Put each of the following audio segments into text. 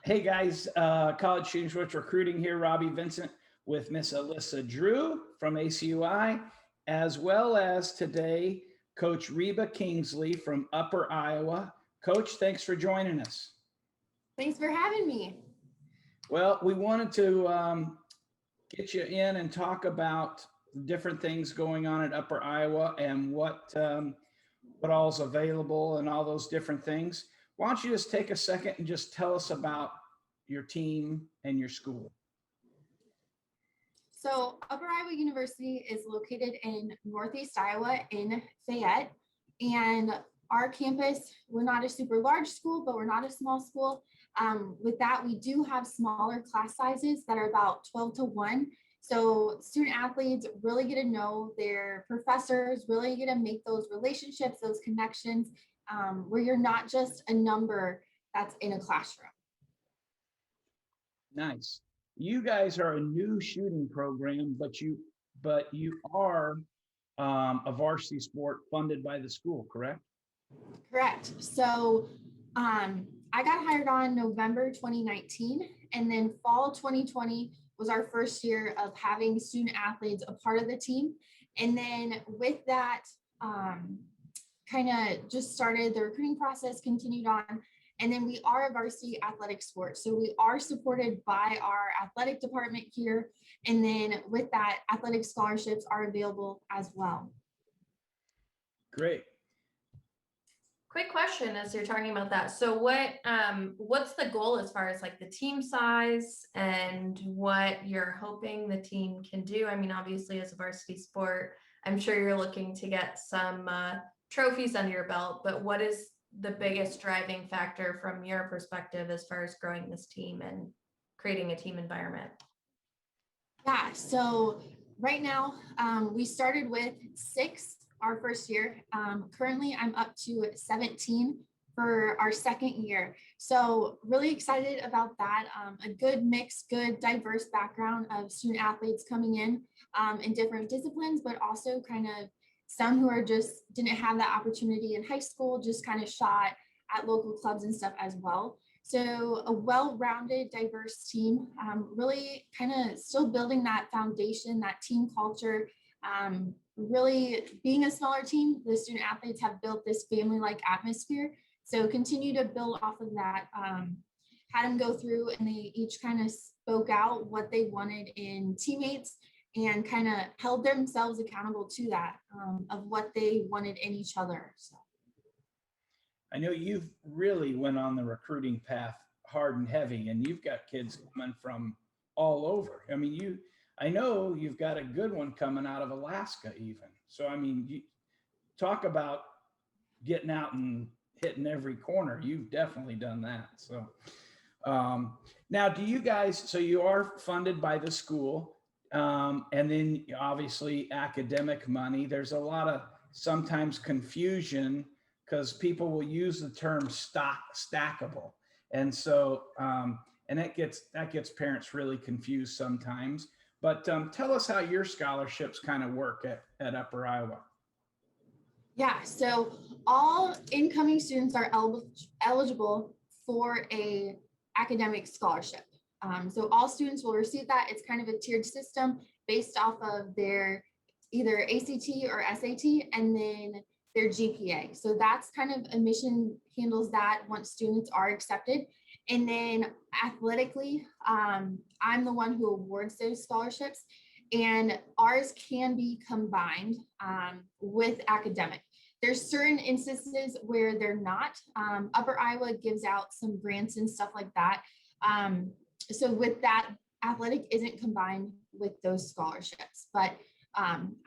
Hey guys, College Shooting Sports Recruiting here. Robbie Vincent with Miss Alyssa Drew from ACUI, as well as today, Coach Reba Kingsley from Upper Iowa. Coach, thanks for joining us. Thanks for having me. Well, we wanted to get you in and talk about different things going on at Upper Iowa and what all's available and all those different things. Why don't you just take a second and just tell us about your team and your school? So Upper Iowa University is located in Northeast Iowa in Fayette. And our campus, we're not a super large school, but we're not a small school. With that, we do have smaller class sizes that are about 12-1. So student athletes really get to know their professors, really get to make those relationships, those connections, where you're not just a number that's in a classroom. Nice. You guys are a new shooting program, but you are a varsity sport funded by the school, correct? Correct. So I got hired on November 2019, and then fall 2020 was our first year of having student athletes a part of the team. And then with that, kind of just started the recruiting process, continued on. And then we are a varsity athletic sport. So we are supported by our athletic department here. And then with that, athletic scholarships are available as well. Great. Quick question as you're talking about that. So what's the goal as far as like the team size and what you're hoping the team can do? I mean, obviously as a varsity sport, I'm sure you're looking to get some trophies under your belt, but what is the biggest driving factor from your perspective as far as growing this team and creating a team environment? Yeah, so right now we started with 6 our first year. Currently I'm up to 17 for our second year. So really excited about that. A good mix, good diverse background of student athletes coming in different disciplines, but also kind of some who are just didn't have that opportunity in high school, just kind of shot at local clubs and stuff as well. So a well-rounded, diverse team, really kind of still building that foundation, that team culture, really being a smaller team. The student athletes have built this family-like atmosphere. So continue to build off of that. Had them go through and they each kind of spoke out what they wanted in teammates and kind of held themselves accountable to that, of what they wanted in each other. So. I know you've really went on the recruiting path hard and heavy, and you've got kids coming from all over. I mean, I know you've got a good one coming out of Alaska even. So, I mean, you talk about getting out and hitting every corner. You've definitely done that. So now do you guys, so you are funded by the school, and then obviously academic money. There's a lot of sometimes confusion because people will use the term stackable. And so, and that gets parents really confused sometimes. But tell us how your scholarships kind of work at Upper Iowa. Yeah, so all incoming students are eligible for a academic scholarship. So all students will receive that. It's kind of a tiered system based off of their either ACT or SAT and then their GPA. So that's kind of admission handles that once students are accepted. And then athletically, I'm the one who awards those scholarships, and ours can be combined with academic. There's certain instances where they're not. Upper Iowa gives out some grants and stuff like that. So with that, athletic isn't combined with those scholarships, but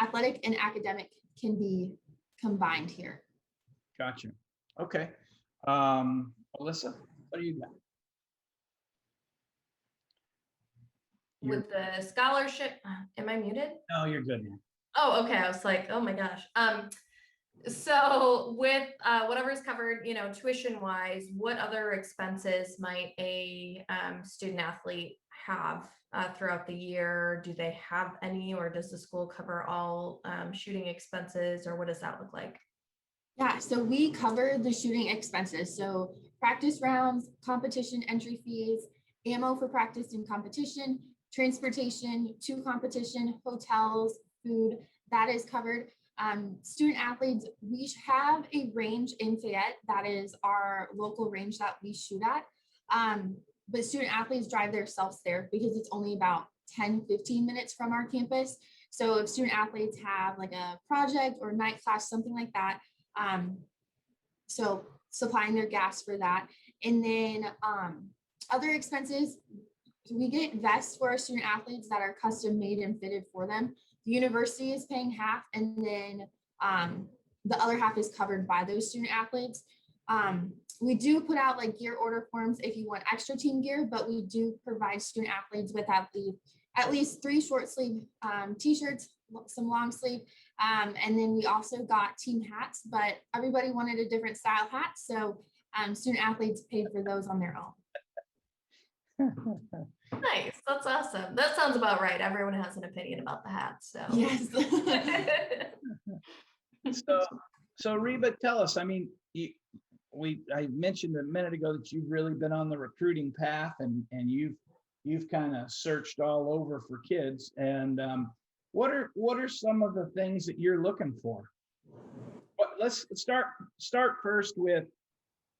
athletic and academic can be combined here. Gotcha. Okay. Alyssa, what do you got? With the scholarship, am I muted? No, you're good, man. Oh, okay. I was like, oh my gosh. So with whatever's covered, tuition wise, what other expenses might a student athlete have throughout the year? Do they have any, or does the school cover all shooting expenses, or what does that look like? Yeah, so we cover the shooting expenses. So practice rounds, competition entry fees, ammo for practice and competition, transportation to competition, hotels, food, that is covered. Student athletes, we have a range in Fayette that is our local range that we shoot at. But student athletes drive themselves there because it's only about 10-15 minutes from our campus. So if student athletes have like a project or night class, something like that, so supplying their gas for that. And then other expenses, we get vests for our student athletes that are custom made and fitted for them. The university is paying half, and then the other half is covered by those student athletes. We do put out like gear order forms if you want extra team gear, but we do provide student athletes with at least 3 short sleeve t-shirts, some long sleeve, and then we also got team hats, but everybody wanted a different style hat, so student athletes paid for those on their own. Nice. That's awesome. That sounds about right. Everyone has an opinion about the hat. So Yes. So Reba, tell us, I mean, I mentioned a minute ago that you've really been on the recruiting path, and you've kind of searched all over for kids. And what are some of the things that you're looking for? Let's start first with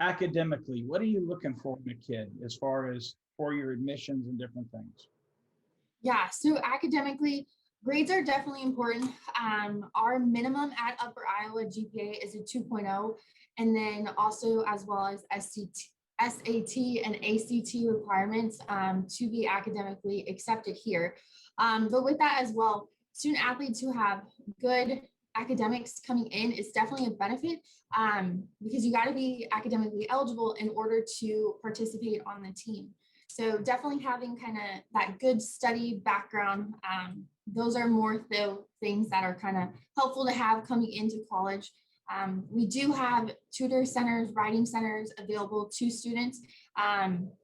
academically. What are you looking for in a kid as far as for your admissions and different things? Yeah, so academically, grades are definitely important. Our minimum at Upper Iowa GPA is a 2.0, and then also as well as SAT and ACT requirements to be academically accepted here. But with that as well, student athletes who have good academics coming in is definitely a benefit because you got to be academically eligible in order to participate on the team. So definitely having kind of that good study background, those are more so things that are kind of helpful to have coming into college. We do have tutor centers, writing centers available to students.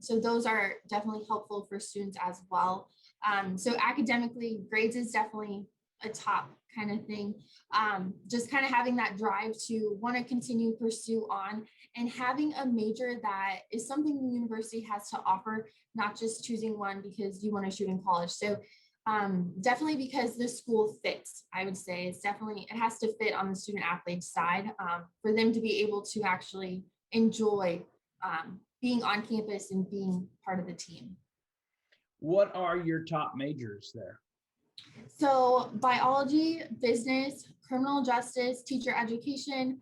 So those are definitely helpful for students as well. So academically, grades is definitely a top kind of thing. Just kind of having that drive to want to continue pursue on, and having a major that is something the university has to offer, not just choosing one because you want to shoot in college. So definitely because the school fits, I would say it has to fit on the student athlete side for them to be able to actually enjoy being on campus and being part of the team. What are your top majors there? So biology, business, criminal justice, teacher education.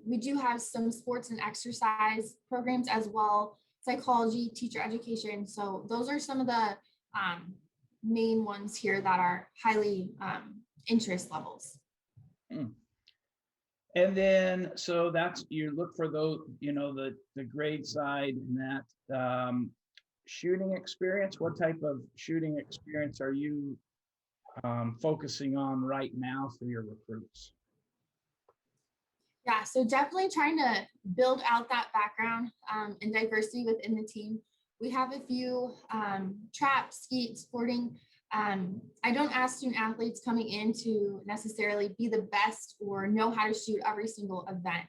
We do have some sports and exercise programs as well, psychology, teacher education. So those are some of the main ones here that are highly interest levels. And then, so that's, you look for those, the grade side and that shooting experience. What type of shooting experience are you focusing on right now for your recruits? Yeah, so definitely trying to build out that background and diversity within the team. We have a few trap, skeet, sporting. I don't ask student athletes coming in to necessarily be the best or know how to shoot every single event,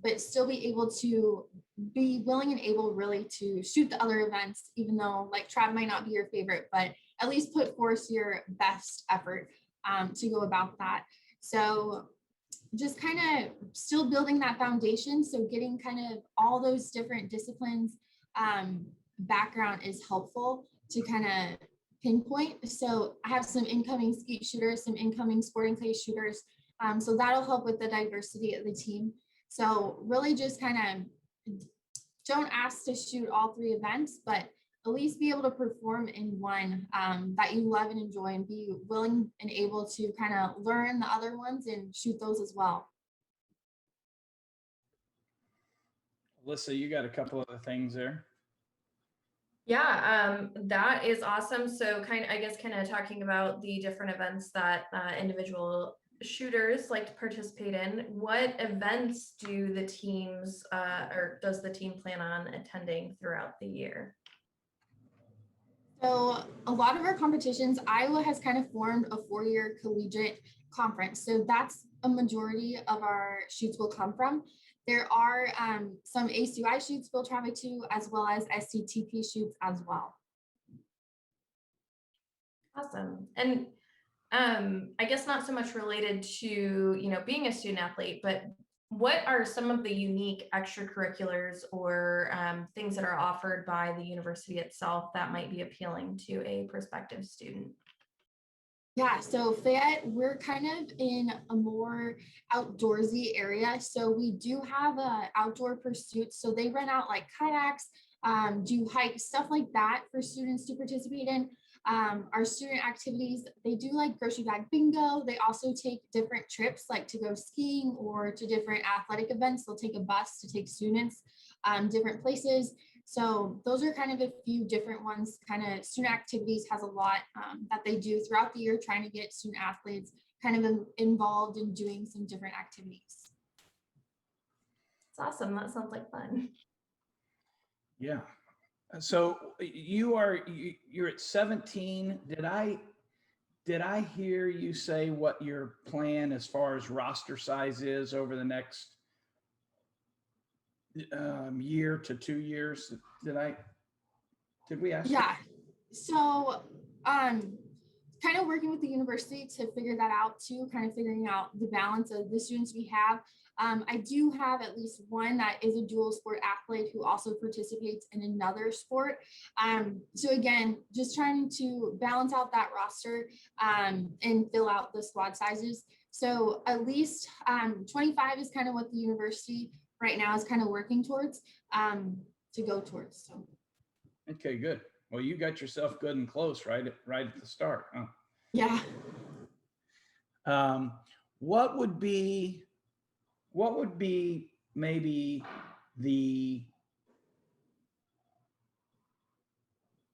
but still be able to be willing and able really to shoot the other events, even though like trap might not be your favorite, but at least put forth your best effort to go about that. So just kind of still building that foundation. So getting kind of all those different disciplines background is helpful to kind of pinpoint. So I have some incoming skeet shooters, some incoming sporting clay shooters. So that'll help with the diversity of the team. So really just kind of don't ask to shoot all 3 events, but at least be able to perform in one that you love and enjoy, and be willing and able to kind of learn the other ones and shoot those as well. Alyssa, you got a couple of things there. Yeah, that is awesome. So I guess talking about the different events that individual shooters like to participate in. What events do the teams or does the team plan on attending throughout the year? So a lot of our competitions, Iowa has kind of formed a 4-year collegiate conference. So that's a majority of our shoots will come from. there are some ACUI shoots we'll travel to, as well as SCTP shoots as well. Awesome. And I guess not so much related to, being a student athlete, but what are some of the unique extracurriculars or things that are offered by the university itself that might be appealing to a prospective student? Yeah, so Fayette, we're kind of in a more outdoorsy area. So we do have outdoor pursuits. So they rent out like kayaks, do hike, stuff like that for students to participate in. Our student activities, they do like grocery bag bingo. They also take different trips like to go skiing or to different athletic events. They'll take a bus to take students different places. So those are kind of a few different ones. Kind of student activities has a lot that they do throughout the year, trying to get student athletes kind of involved in doing some different activities. It's awesome. That sounds like fun. Yeah. So you're at 17. Did I hear you say what your plan as far as roster size is over the next year to 2 years? Did we ask? Yeah. So kind of working with the university to figure that out too, kind of figuring out the balance of the students we have. I do have at least one that is a dual sport athlete who also participates in another sport. So again, just trying to balance out that roster and fill out the squad sizes. So at least 25 is kind of what the university right now is kind of working towards to go towards. So. Okay, good. Well, you got yourself good and close right at the start, huh? Yeah. What would be maybe the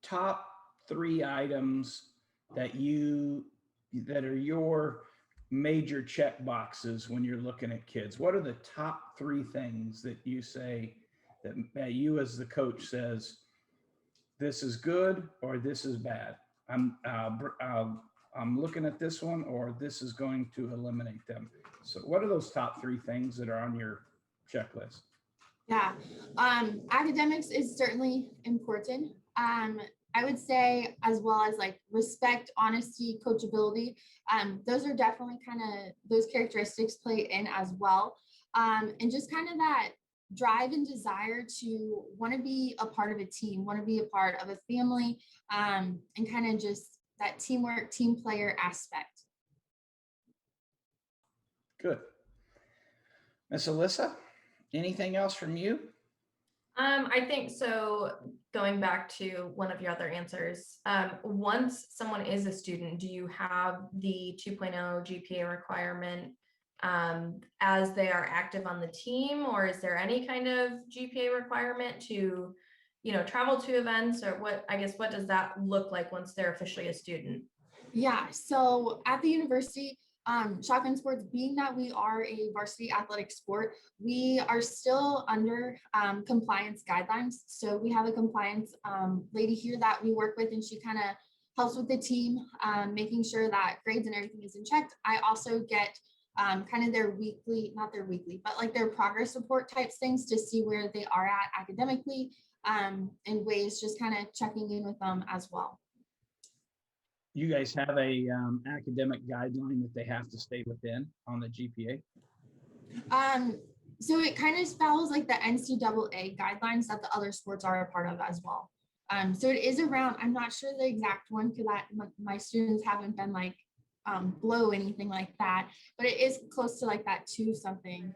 top 3 items that are your major check boxes when you're looking at kids? What are the top 3 things that you say that you as the coach says, this is good or this is bad? I'm looking at this one, or this is going to eliminate them. So what are those top 3 things that are on your checklist? Yeah, academics is certainly important. I would say, as well as like respect, honesty, coachability. Those are definitely kind of, those characteristics play in as well. And just kind of that drive and desire to want to be a part of a team, want to be a part of a family, and kind of just that teamwork, team player aspect. Good. Miss Alyssa, anything else from you? I think so. Going back to one of your other answers, once someone is a student, do you have the 2.0 GPA requirement as they are active on the team, or is there any kind of GPA requirement to, travel to events, or what does that look like once they're officially a student? Yeah, so at the university, shotgun sports, being that we are a varsity athletic sport, we are still under compliance guidelines. So we have a compliance lady here that we work with, and she kind of helps with the team, making sure that grades and everything is in check. I also get kind of their weekly, not their weekly, but like their progress report types things to see where they are at academically, and ways just kind of checking in with them as well. You guys have a academic guideline that they have to stay within on the GPA? So it kind of follows like the NCAA guidelines that the other sports are a part of as well. So it is around, I'm not sure the exact one because my students haven't been like below anything like that, but it is close to like that 2 something.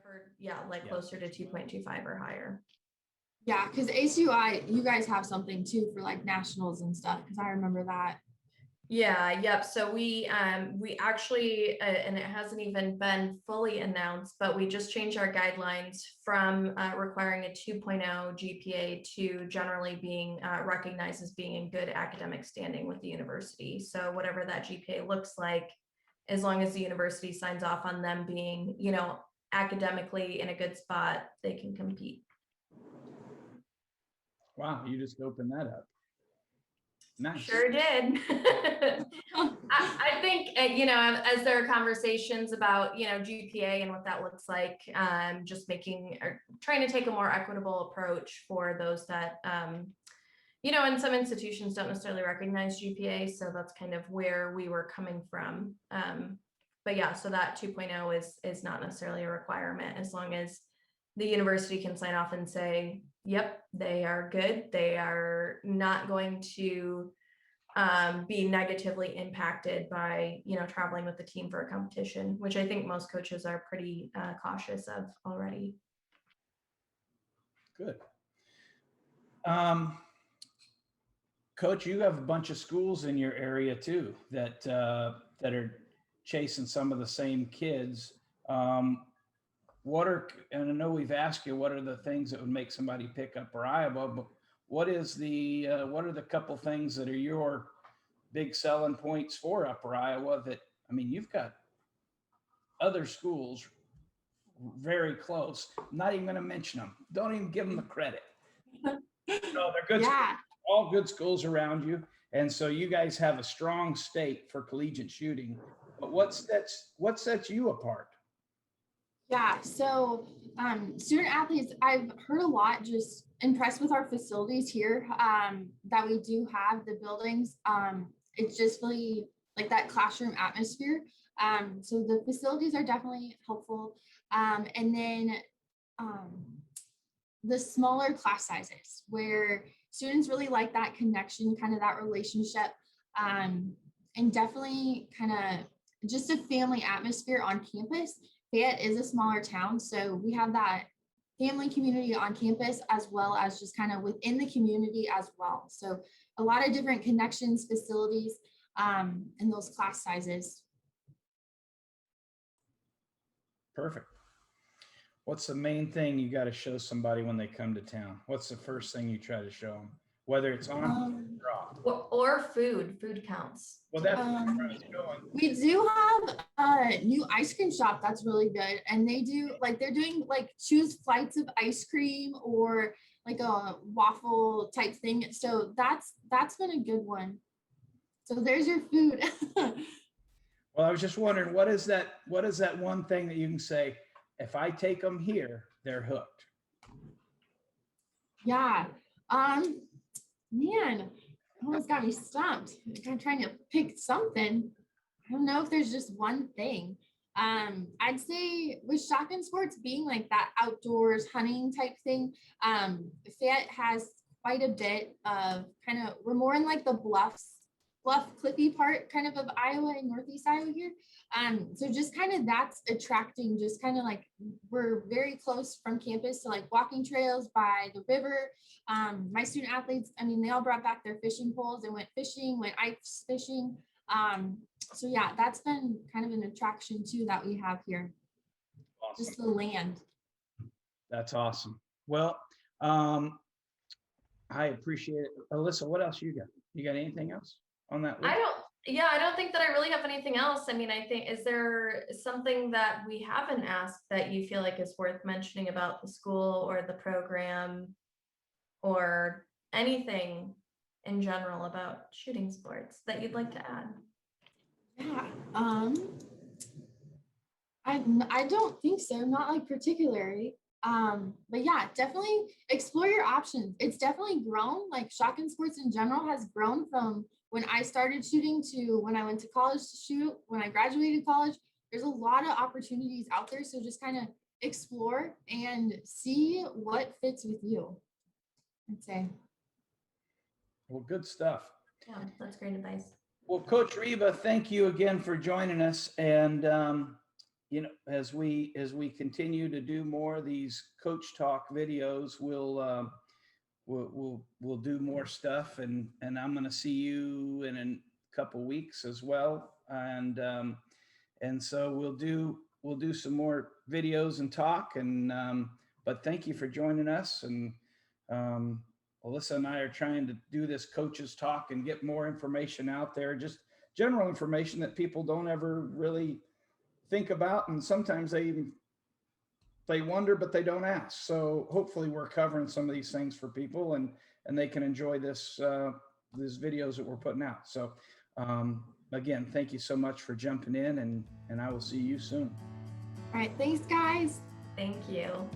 Closer to 2.25 or higher. Yeah, because ACUI, you guys have something too for like nationals and stuff, because I remember that. Yeah, yep. So we actually, and it hasn't even been fully announced, but we just changed our guidelines from requiring a 2.0 GPA to generally being recognized as being in good academic standing with the university. So whatever that GPA looks like, as long as the university signs off on them being, academically in a good spot, they can compete. Wow, you just opened that up. Nice. Sure did. I think, as there are conversations about, GPA and what that looks like, just making or trying to take a more equitable approach for those that, and some institutions don't necessarily recognize GPA. So that's kind of where we were coming from. But yeah, so that 2.0 is not necessarily a requirement as long as the university can sign off and say, yep, they are good. They are not going to be negatively impacted by, traveling with the team for a competition, which I think most coaches are pretty cautious of already. Good. Coach, you have a bunch of schools in your area too that are chasing some of the same kids. And I know we've asked you, what are the things that would make somebody pick Upper Iowa, but what are the couple things that are your big selling points for Upper Iowa that, I mean, you've got other schools very close. I'm not even going to mention them. Don't even give them the credit. No, they're good. Yeah. Schools, all good schools around you. And so you guys have a strong stake for collegiate shooting. But what sets you apart? Yeah, so student athletes, I've heard a lot, just impressed with our facilities here, that we do have the buildings. It's just really like that classroom atmosphere. So the facilities are definitely helpful. And then the smaller class sizes where students really like that connection, kind of that relationship, and definitely kind of just a family atmosphere on campus. Fayette is a smaller town, so we have that family community on campus as well as just kind of within the community as well. So a lot of different connections, facilities, and those class sizes. Perfect. What's the main thing you got to show somebody when they come to town? What's the first thing you try to show them? Whether it's on or off. Or food counts. Well, that's where I was going. We do have a new ice cream shop that's really good, and they're doing like choose flights of ice cream or like a waffle type thing. So that's been a good one. So there's your food. Well, I was just wondering, what is that one thing that you can say, if I take them here, they're hooked? Yeah. Man, almost got me stumped. I'm trying to pick something. I don't know if there's just one thing. I'd say with shotgun sports being like that outdoors hunting type thing, Fayette has quite a bit of we're more in like the bluff cliffy part kind of Iowa and Northeast Iowa here. So just kind of that's attracting, just kind of like we're very close from campus to like walking trails by the river. My student athletes, I mean, they all brought back their fishing poles and went fishing, went ice fishing. So yeah, that's been kind of an attraction too that we have here. Awesome. Just the land. That's awesome. Well, I appreciate it. Alyssa, what else you got? You got anything else on that list? I don't think that I really have anything else. I mean, I think, is there something that we haven't asked that you feel like is worth mentioning about the school or the program or anything in general about shooting sports that you'd like to add? Yeah, I don't think so, not like particularly. But yeah, definitely explore your options. It's definitely grown, like shotgun sports in general has grown from when I started shooting to when I went to college to shoot, when I graduated college. There's a lot of opportunities out there. So just kind of explore and see what fits with you, I'd say. Well, good stuff. Yeah, that's great advice. Well, Coach Reba, thank you again for joining us. And, as we continue to do more of these coach talk videos, we'll do more stuff, and I'm going to see you in a couple weeks as well. And so we'll do some more videos and talk. And, but thank you for joining us. And, Alyssa and I are trying to do this coaches talk and get more information out there, just general information that people don't ever really think about. And sometimes they wonder, but they don't ask. So hopefully we're covering some of these things for people and they can enjoy this these videos that we're putting out. So again, thank you so much for jumping in, and I will see you soon. All right, thanks guys. Thank you.